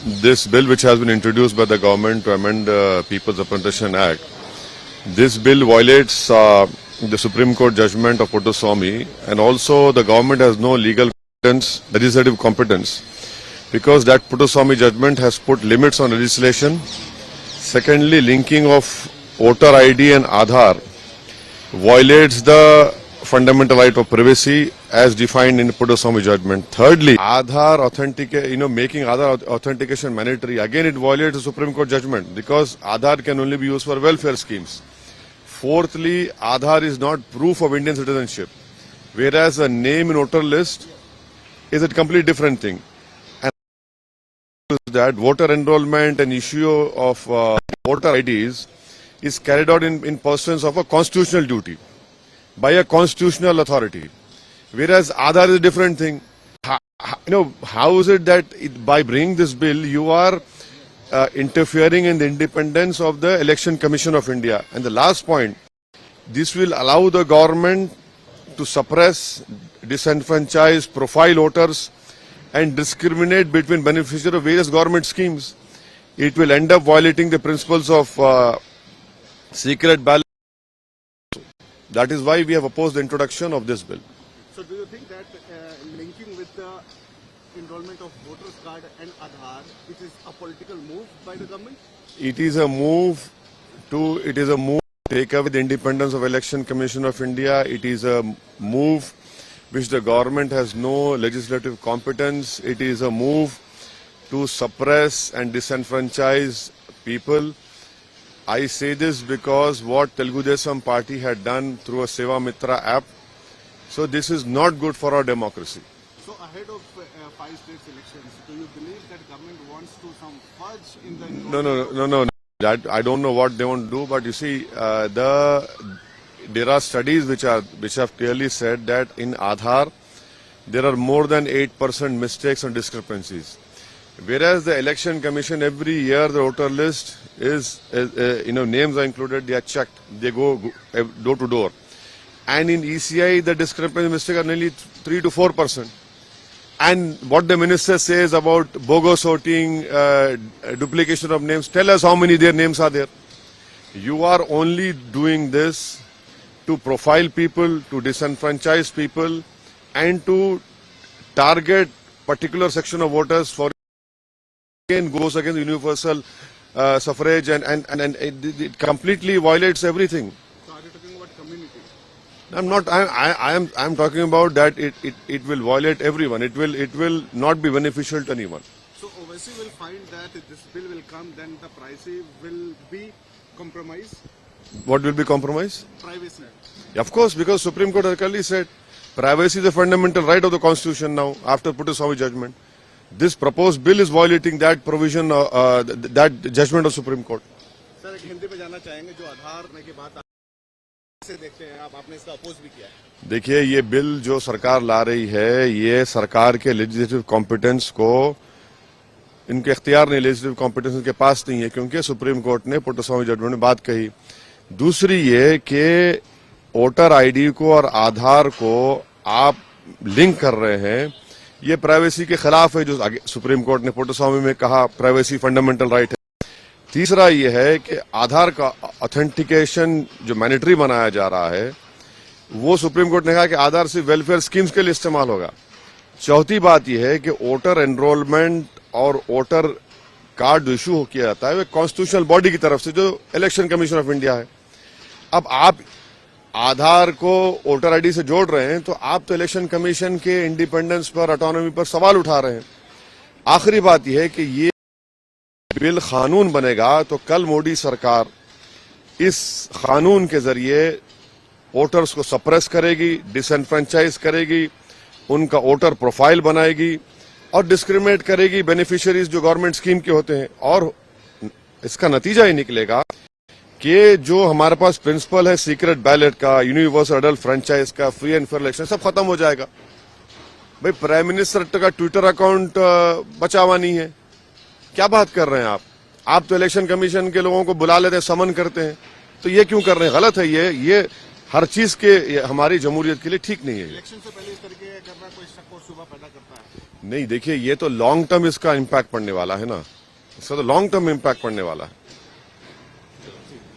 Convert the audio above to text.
this bill which has been introduced by the government to amend the People's Apprenticeship Act, this bill violates the Supreme Court judgment of Puttaswamy, and also the government has no legal competence, legislative competence, because that Puttaswamy judgment has put limits on legislation. Secondly, linking of voter ID and Aadhaar violates the fundamental right of privacy as defined in Puttaswamy judgment. Thirdly, making Aadhaar authentication mandatory, again it violates the Supreme Court judgment because Aadhaar can only be used for welfare schemes. Fourthly, Aadhaar is not proof of Indian citizenship, whereas a name in voter list is a completely different thing. And that voter enrollment and issue of voter IDs is carried out in pursuance of a constitutional duty by a constitutional authority, whereas Aadhaar is a different thing. How is it that by bringing this bill, you are interfering in the independence of the Election Commission of India? And the last point, this will allow the government to suppress, disenfranchise, profile voters and discriminate between beneficiaries of various government schemes. It will end up violating the principles of secret ballot. That is why we have opposed the introduction of this bill. So do you think that linking with the enrollment of voters card and Aadhaar, it is a political move by the government? It is a move to take away the independence of Election Commission of India. It is a move which the government has no legislative competence. It is a move to suppress and disenfranchise people. I say this because what Telugu Desam party had done through a Seva Mitra app. So this is not good for our democracy. So ahead of 5 states elections, do you believe that government wants to some fudge in the... No. That I don't know what they want to do, but you see, there are studies which have clearly said that in Aadhaar there are more than 8% mistakes and discrepancies. Whereas the Election Commission every year the voter list is, names are included, they are checked, they go door to door. And in ECI the discrepancy mistakes are nearly 3 to 4%. And what the minister says about bogus voting, duplication of names, tell us how many their names are there. You are only doing this to profile people, to disenfranchise people, and to target particular section of voters for goes against universal suffrage and it completely violates everything. So are you talking about community? I'm not. I'm talking about that it will violate everyone. It will not be beneficial to anyone. So OVC will find that if this bill will come, then the privacy will be compromised. What will be compromised? Privacy. Of course, because Supreme Court has clearly said privacy is a fundamental right of the Constitution now after Puttaswamy judgment. This proposed bill is violating that provision, that judgment of Supreme Court. Sir एक हिंदी में जानना चाहेंगे जो आधार की बात से देखते हैं आपने इसका अपोज भी किया है। देखिए ये बिल जो सरकार ला रही है ये सरकार के लेजिस्लेटिव कॉम्पिटेंस को इनके इख्तियार नहीं, लेजिस्लेटिव कॉम्पिटेंस इनके पास नहीं है क्योंकि सुप्रीम कोर्ट ने पुट्टास्वामी जजमेंट में बात कही। दूसरी ये कि वोटर आईडी को और आधार को आप लिंक कर रहे हैं, ये प्राइवेसी के खिलाफ है जो सुप्रीम कोर्ट ने पुट्टास्वामी में कहा प्राइवेसी फंडामेंटल राइट है। तीसरा ये है कि आधार का ऑथेंटिकेशन जो मैंडेटरी बनाया जा रहा है वो सुप्रीम कोर्ट ने कहा कि आधार सिर्फ वेलफेयर स्कीम्स के लिए इस्तेमाल होगा। चौथी बात यह है कि वोटर एनरोलमेंट और वोटर कार्ड जो इशू किया जाता है वो कॉन्स्टिट्यूशनल बॉडी की तरफ से जो इलेक्शन कमीशन ऑफ इंडिया है। अब आप आधार को वोटर आईडी से जोड़ रहे हैं तो आप तो इलेक्शन कमीशन के इंडिपेंडेंस पर, ऑटोनॉमी पर सवाल उठा रहे हैं। आखिरी बात यह है कि ये बिल कानून बनेगा तो कल मोदी सरकार इस कानून के जरिए वोटर्स को सप्रेस करेगी, डिसएनफ्रेंचाइज करेगी, उनका वोटर प्रोफाइल बनाएगी और डिस्क्रिमिनेट करेगी बेनिफिशियरीज जो गवर्नमेंट स्कीम के होते हैं। और इसका नतीजा ये निकलेगा कि जो हमारे पास प्रिंसिपल है सीक्रेट बैलेट का, यूनिवर्सल अडल्ट फ्रेंचाइज का, फ्री एंड फेयर इलेक्शन सब खत्म हो जाएगा। भाई प्राइम मिनिस्टर का ट्विटर अकाउंट बचा हुआ नहीं है, क्या बात कर रहे हैं आप? आप तो इलेक्शन कमीशन के लोगों को बुला लेते हैं, समन करते हैं, तो ये क्यों कर रहे हैं? गलत है ये हर चीज के ये हमारी जमहूरियत के लिए ठीक नहीं है ये। इलेक्शन से पहले इस तरह के करना कोई शक और शुबा पैदा करता है। नहीं, देखिए ये तो लॉन्ग टर्म इसका इम्पैक्ट पड़ने वाला है ना, इसका तो लॉन्ग टर्म इम्पैक्ट पड़ने वाला है।